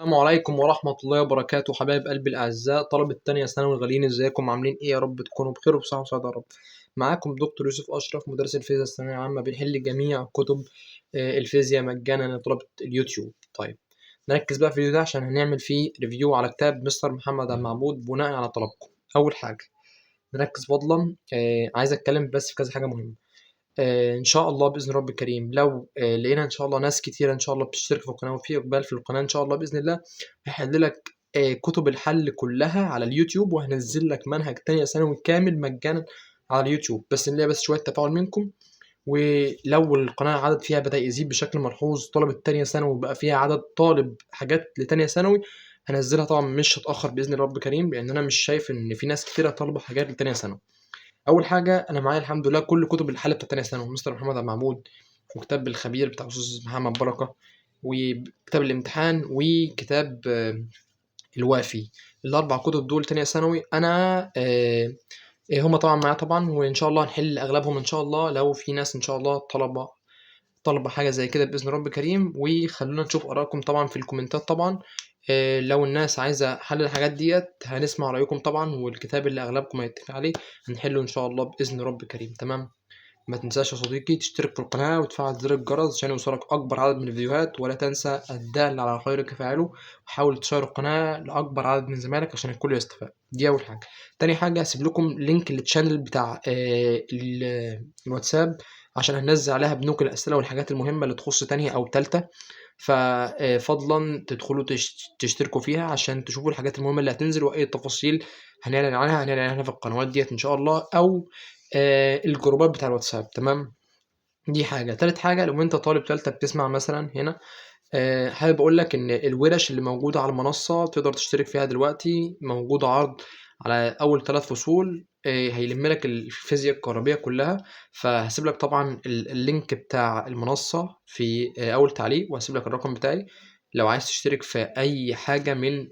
السلام عليكم ورحمة الله وبركاته، حبايب قلبي الأعزاء، طلبة تانية ثانوي الغاليين، ازيكم عاملين ايه؟ يا رب تكونوا بخير وبصحة وسعادة يا رب. معاكم دكتور يوسف أشرف، مدرس الفيزياء الثانوية العامة، بنحل جميع كتب الفيزياء مجانا لطلبة اليوتيوب. طيب، نركز بقى في الفيديو ده عشان هنعمل فيه ريفيو على كتاب مستر محمد عبد المعبود بناء على طلبكم. أول حاجة نركز فضلا، عايز أتكلم بس في كذا حاجة مهمة. ان شاء الله باذن رب الكريم، لو لقينا ان شاء الله ناس كتيره ان شاء الله بتشترك في القناه وفي اقبال في القناه ان شاء الله باذن الله، هحل لك كتب الحل كلها على اليوتيوب، وهنزل لك منهج تانية ثانوي كامل مجانا على اليوتيوب، بس نلاقي بس شويه تفاعل منكم. ولو القناه العدد فيها بدا يزيد بشكل ملحوظ، طلبه تانية ثانوي بقى فيها عدد طالب حاجات لتانية ثانوي، هنزلها طبعا مش هتاخر باذن رب كريم، لان انا مش شايف ان في ناس كتيره طالبه حاجات لتانية ثانوي. اول حاجه انا معايا الحمد لله كل كتب الحل بتاع تانية ثانوي مستر محمد عبد المعبود، وكتاب الخبير بتاع استاذ محمد بركه، وكتاب الامتحان، وكتاب الوافي. الاربع كتب دول تانية ثانوي انا هما طبعا معايا طبعا، وان شاء الله هنحل اغلبهم ان شاء الله. لو في ناس ان شاء الله طلبة حاجة زي كده بإذن رب كريم، وخلونا نشوف آرائكم طبعا في الكومنتات طبعا. لو الناس عايزة حل الحاجات ديت هنسمع رأيكم طبعا، والكتاب اللي أغلبكم هيتفق عليه هنحله إن شاء الله بإذن رب كريم. تمام. ما تنساش يا صديقي تشترك في القناة وتفعل زر الجرس عشان يوصلك أكبر عدد من الفيديوهات، ولا تنسى الدال على الخير كفاعله، وحاول تشير القناة لأكبر عدد من زمايلك عشان الكل يستفاد. دي أول حاجة. تاني حاجة هسيب لكم لينك للتشانل بتاع الواتساب، عشان هننزل عليها بنوك الأسئلة والحاجات المهمة اللي تخص تانية أو تالتة، ففضلا تدخلوا تشتركوا فيها عشان تشوفوا الحاجات المهمة اللي هتنزل، وأي تفاصيل هنعلن عنها في القنوات ديت إن شاء الله، أو الجروبات بتاع الواتساب. تمام. دي حاجة. تالت حاجة، لو انت طالب تالتة بتسمع مثلا هنا، حابب اقول لك ان الورش اللي موجودة على المنصة تقدر تشترك فيها دلوقتي، موجودة عرض على اول 3 فصول، هيلم لك الفيزياء الكهربية كلها. فهسيب لك طبعا اللينك بتاع المنصة في اول تعليق، وهسيب لك الرقم بتاعي لو عايز تشترك في اي حاجة من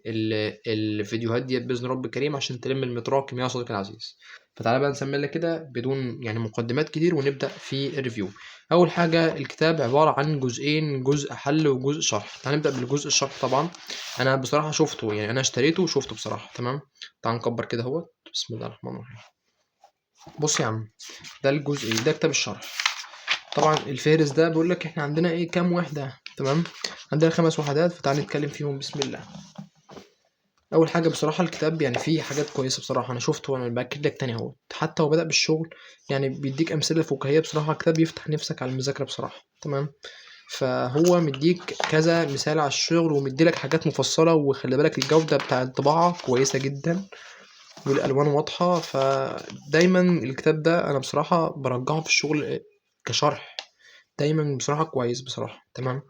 الفيديوهات ديت بإذن رب كريم، عشان تلم المتراكم يا صديقي العزيز. فتعالى بقى نسمي لك كده بدون يعني مقدمات كتير، ونبدأ في الريفيو. أول حاجة، الكتاب عبارة عن جزئين، جزء حل وجزء شرح. هنبدأ بالجزء الشرح طبعا. أنا بصراحة شفته، يعني أنا اشتريته وشفته بصراحة. تمام. تعال نكبر كده اهوت. بسم الله الرحمن الرحيم. بص يا عم، ده الجزء ده كتاب الشرح. طبعا الفهرس ده بيقول لك احنا عندنا ايه، كام وحدة. تمام. عندنا 5 وحدات، فتعال نتكلم فيهم. بسم الله. اول حاجه بصراحه الكتاب يعني فيه حاجات كويسه بصراحه، انا شفته وانا باكد لك تاني اهو، حتى هو بدأ بالشغل، يعني بيديك امثله فكاهيه بصراحه. كتاب يفتح نفسك على المذاكره بصراحه. تمام. فهو مديك كذا مثال على الشغل، ومديلك حاجات مفصله، وخلي بالك الجوده بتاع الطباعه كويسه جدا، والالوان واضحه. فدايما الكتاب ده انا بصراحه برجحه في الشغل كشرح، دايما بصراحه كويس بصراحه. تمام.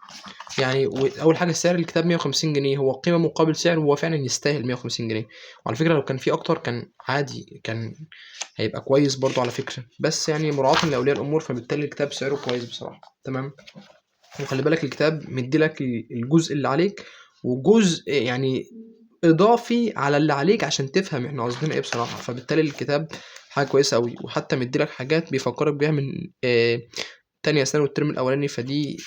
يعني اول حاجه سعر الكتاب 150 جنيه، هو قيمه مقابل سعر، وهو فعلا يستاهل 150 جنيه. وعلى فكره لو كان في اكتر كان عادي، كان هيبقى كويس برضو على فكره، بس يعني مراعاه لاولياء الامور، فبالتالي الكتاب سعره كويس بصراحه. تمام. وخلي بالك الكتاب مديلك الجزء اللي عليك، وجزء يعني اضافي على اللي عليك عشان تفهم احنا قصدنا ايه بصراحه. فبالتالي الكتاب حاجه كويسه قوي، وحتى مديلك حاجات بيفكرك بيها من تانية ثانوي والترم الاولاني، فدي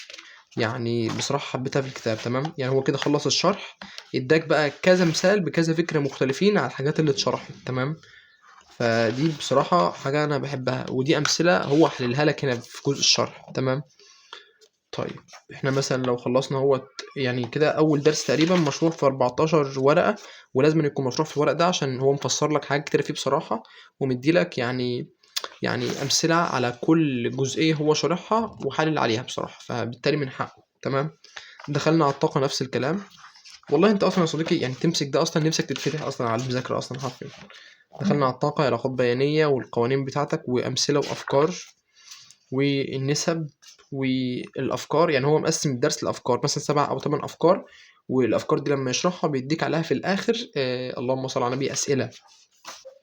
يعني بصراحة حبيتها في الكتاب. تمام. يعني هو كده خلص الشرح، اداك بقى كذا مثال بكذا فكرة مختلفين على الحاجات اللي اتشرحت. تمام. فدي بصراحة حاجة أنا بحبها، ودي أمثلة هو حللها لك هنا في جزء الشرح. تمام. طيب، احنا مثلا لو خلصنا هو يعني كده أول درس تقريبا مشروع في 14 ورقة، ولازم يكون مشروع في الورق ده عشان هو مفسر لك حاجات كتير فيه بصراحة، ومديلك يعني أمثلة على كل جزئية هو شارحها وحلل عليها بصراحة، فبالتالي من حقه. تمام. دخلنا على الطاقة نفس الكلام. والله انت اصلا يا صديقي يعني تمسك ده اصلا نفسك تتفتح اصلا على المذاكرة اصلا حرفيا. دخلنا على الطاقة، علاقات بيانية، والقوانين بتاعتك، وامثلة وافكار، والنسب والافكار. يعني هو مقسم الدرس لافكار، مثلا 7 او 8 افكار، والافكار دي لما يشرحها بيديك عليها في الاخر اللهم صل على النبي اسئلة.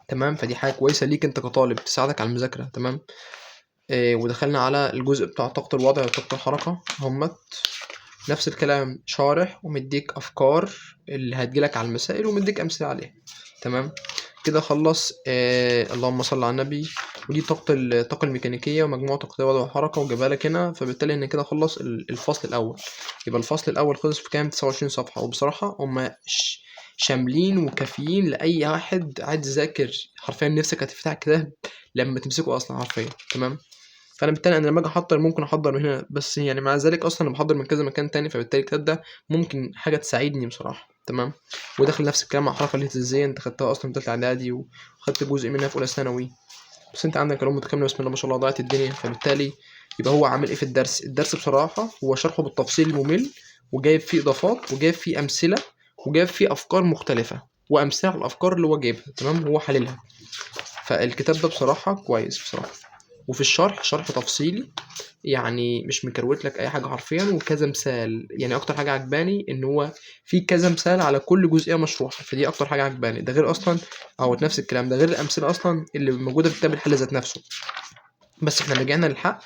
تمام. فدي حاجة كويسة ليك انت كطالب تساعدك على المذاكرة. تمام. ودخلنا على الجزء بتاع طاقة الوضع وطاقة الحركة همت. نفس الكلام شارح ومديك افكار اللي هتجيلك على المسائل ومديك امثله عليها. تمام كده خلص. اللهم صل على النبي. ودي الطاقه الميكانيكيه ومجموعه تقطيع وضع وحركه وجابها لك هنا. فبالتالي ان كده خلص الفصل الاول. يبقى الفصل الاول خلص في كام؟ 29 صفحه. وبصراحه هم شاملين وكافيين لاي واحد عايز يذاكر. حرفيا نفسك هتفتح كتاب لما تمسكه اصلا حرفيا. تمام. فانا بالتالي انا لما اجي احضر ممكن احضر من هنا بس، يعني مع ذلك اصلا انا بحضر من كذا مكان تاني. فبالتالي الكتاب ده ممكن حاجه تساعدني بصراحه. تمام. وداخل نفس الكلام مع الحركه الاهتزازيه، انت خدتها اصلا في ثالثه اعدادي وخدت جزء منها في اولى ثانوي. بس انت عندك علوم متكامله بسم الله ما شاء الله ضاعت الدنيا. فبالتالي يبقى هو عامل ايه في الدرس بصراحه هو شرحه بالتفصيل الممل، وجايب فيه اضافات وجايب فيه امثله وجايب فيه افكار مختلفه وامثله على الافكار اللي هو جايبها. تمام. هو حللها. فالكتاب ده بصراحه كويس بصراحه. وفي الشرح شرح تفصيلي، يعني مش مكروت لك اي حاجه حرفيا، وكذا مثال. يعني اكتر حاجه عجباني ان هو في كذا مثال على كل جزئيه مشروحه. فدي اكتر حاجه عجباني. ده غير اصلا او نفس الكلام ده غير الامثله اصلا اللي موجوده في كتاب الحل ذات نفسه. بس احنا رجعنا للحق.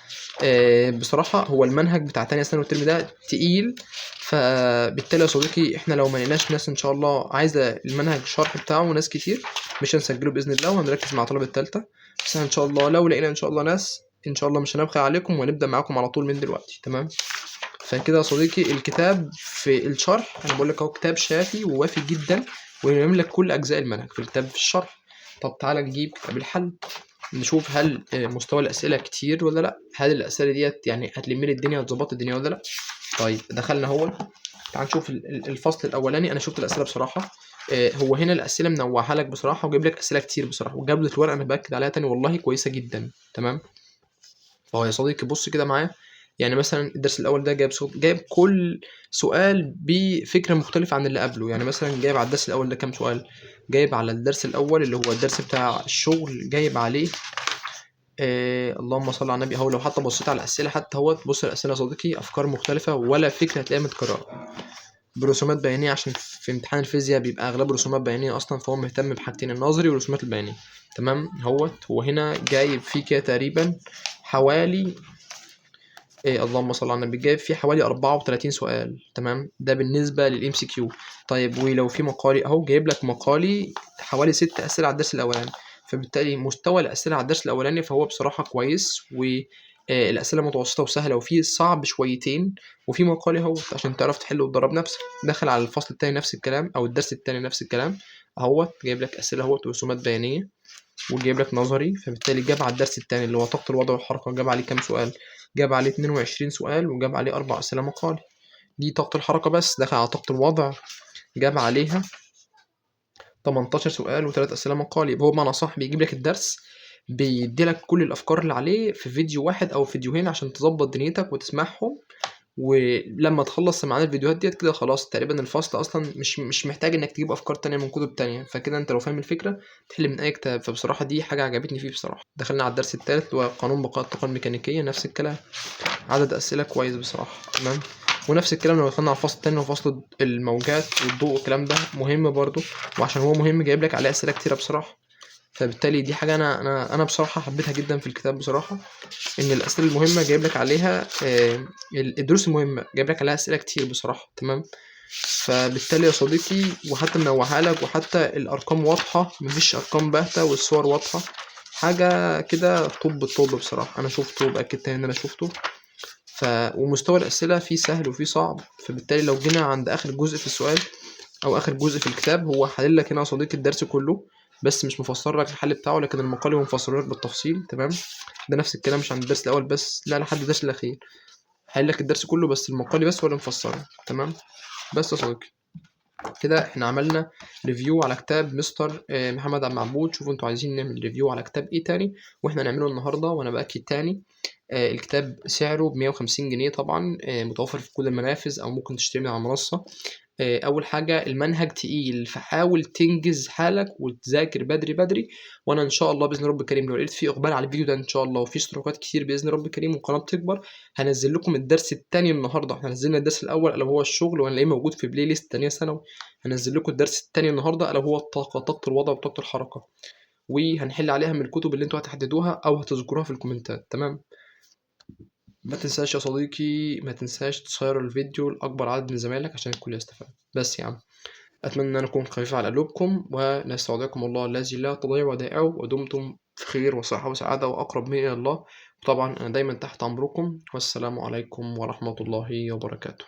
بصراحه هو المنهج بتاع تانية سنه والترم ده تقيل. فبالتالي يا صديقي احنا لو ما لقيناش ناس ان شاء الله عايزه المنهج الشرح بتاعه وناس كتير مش هنسجله باذن الله، وهنركز مع طلبه التالتة. بس ان شاء الله لو لقينا ان شاء الله ناس ان شاء الله مش هنبخل عليكم وهنبدا معاكم على طول من دلوقتي. تمام. فكده يا صديقي الكتاب في الشرح انا بقول لك اهو كتاب شافي ووافي جدا ويلم لك كل اجزاء المنهج في الكتاب في الشرح. طب تعالى نجيب كتاب الحل نشوف هل مستوى الأسئلة كتير ولا لأ، هل الأسئلة ديت يعني هتلم لي الدنيا وتظبط الدنيا ولا لأ. طيب دخلنا هو. تعال نشوف الفصل الأولاني. أنا شفت الأسئلة بصراحة. هو هنا الأسئلة منوعها لك بصراحة وجايب لك أسئلة كتير بصراحة، وجودة الورقة أنا بأكد عليها تاني والله كويسة جدا. تمام. فهو يا صديقي بص كده معايا. يعني مثلا الدرس الأول ده جايب كل سؤال بفكرة مختلفة عن اللي قبله. يعني مثلا جايب على الدرس الأول ده كام سؤال؟ جايب على الدرس الأول اللي هو الدرس بتاع الشغل جايب عليه اللهم صل على النبي. اهو لو حتى بصيت على الاسئله حتى هو بص الاسئله يا صديقي افكار مختلفه ولا فكره هتلاقيها متكرره برسومات بيانيه، عشان في امتحان الفيزياء بيبقى اغلب رسومات بيانيه اصلا. فهو مهتم بحاجتين النظري والرسومات البيانيه. تمام. هو هنا جايب فيه كده تقريبا حوالي اللهم صل على النبي جايب فيه حوالي 34 سؤال. تمام. ده بالنسبه للام سي كيو. طيب ولو في مقالي اهو جايب لك مقالي حوالي 6 اسئله على الدرس الاولاني. فبالتالي مستوى الاسئله على الدرس الاولاني فهو بصراحه كويس، والاسئله متوسطه وسهله وفي صعب شويتين. وفي مقالي اهو عشان تعرف تحل وتدرب نفسك. دخل على الفصل التاني نفس الكلام او الدرس التاني نفس الكلام. اهو جايب لك اسئله اهو ورسومات بيانيه وجايب لك نظري. فبالتالي جاب على الدرس التاني اللي هو طاقة الوضع والحركة جاب عليه كام سؤال؟ جاب عليه 22 سؤال وجاب عليه 4 أسئلة مقالي. دي طاقة الحركة بس. دخل على طاقة الوضع جاب عليها 18 سؤال و3 أسئلة مقالي. يبقى هو بمعنى صح بيجيب لك الدرس بيديلك كل الأفكار اللي عليه في فيديو واحد أو فيديوهين عشان تظبط دنيتك وتسمعهم. ولما تخلص معانا الفيديوهات ديت كده خلاص تقريبا الفصل اصلا مش محتاج انك تجيب افكار تانية من كتب تانية. فكده انت لو فاهم الفكرة تحل من اي كتاب. فبصراحة دي حاجة عجبتني فيه بصراحة. دخلنا على الدرس الثالث اللي هو قانون بقاء الطاقة الميكانيكية. نفس الكلام عدد اسئلة كويس بصراحة. تمام. ونفس الكلام لو دخلنا على الفصل التاني وفصل الموجات والضوء والكلام ده مهم برضو. وعشان هو مهم جايب لك عليه اسئلة كتيرة بصراحة. فبالتالي دي حاجة أنا بصراحة حبيتها جدا في الكتاب بصراحة. إن الأسئلة المهمة جايب لك عليها الدروس المهمة جايب لك عليها أسئلة كتير بصراحة. تمام. فبالتالي يا صديقي وحتى منوعها لك وحتى الأرقام واضحة مفيش أرقام باهتة والصور واضحة. حاجة كده طب الطب بصراحة. أنا شفته وبأكد تاني إن أنا شفته. ومستوى الأسئلة فيه سهل وفيه صعب. فبالتالي لو جينا عند آخر جزء في السؤال او اخر جزء في الكتاب هو حلل لك هنا يا صديقي الدرس كله بس مش مفسر لك الحل بتاعه، لكن المقال هو مفسر لك بالتفصيل. تمام. ده نفس الكلام مش عند الدرس الاول بس، لا لحد الدرس الاخير حلل لك الدرس كله بس المقالي بس ولا مفسره. تمام. بس يا صديقي كده احنا عملنا ريفيو على كتاب مستر محمد عبد المعبود. شوفوا انتوا عايزين نعمل ريفيو على كتاب ايه تاني واحنا نعمله النهارده. وانا باكد تاني الكتاب سعره ب150 جنيه طبعا. متوفر في كل المنافذ او ممكن تشتريه من على المنصه. اول حاجه المنهج تقيل فحاول تنجز حالك وتذاكر بدري بدري. وانا ان شاء الله باذن رب كريم لو لقيت فيه اقبال على الفيديو ده ان شاء الله وفي اشتراكات كتير باذن رب كريم والقناه بتكبر هنزل لكم الدرس الثاني النهارده. احنا نزلنا الدرس الاول الا هو الشغل وهنلاقيه موجود في بلاي ليست تانية ثانوي. هنزل لكم الدرس الثاني النهارده الا هو طاقه الوضع وطاقه الحركه. وهنحل عليها من الكتب اللي انتوا هتحددوها او هتذكروها في الكومنتات. تمام. ما تنساش يا صديقي، ما تنساش تشير الفيديو لأكبر عدد من زمايلك عشان الكل يستفاد. بس يا عم، أتمنى أن أكون خفيف على قلوبكم، ونستودعكم الله الذي لا تضيع ودائعه، ودمتم في خير وصحة وسعادة وأقرب من إلى الله. وطبعا أنا دايما تحت أمركم، والسلام عليكم ورحمة الله وبركاته.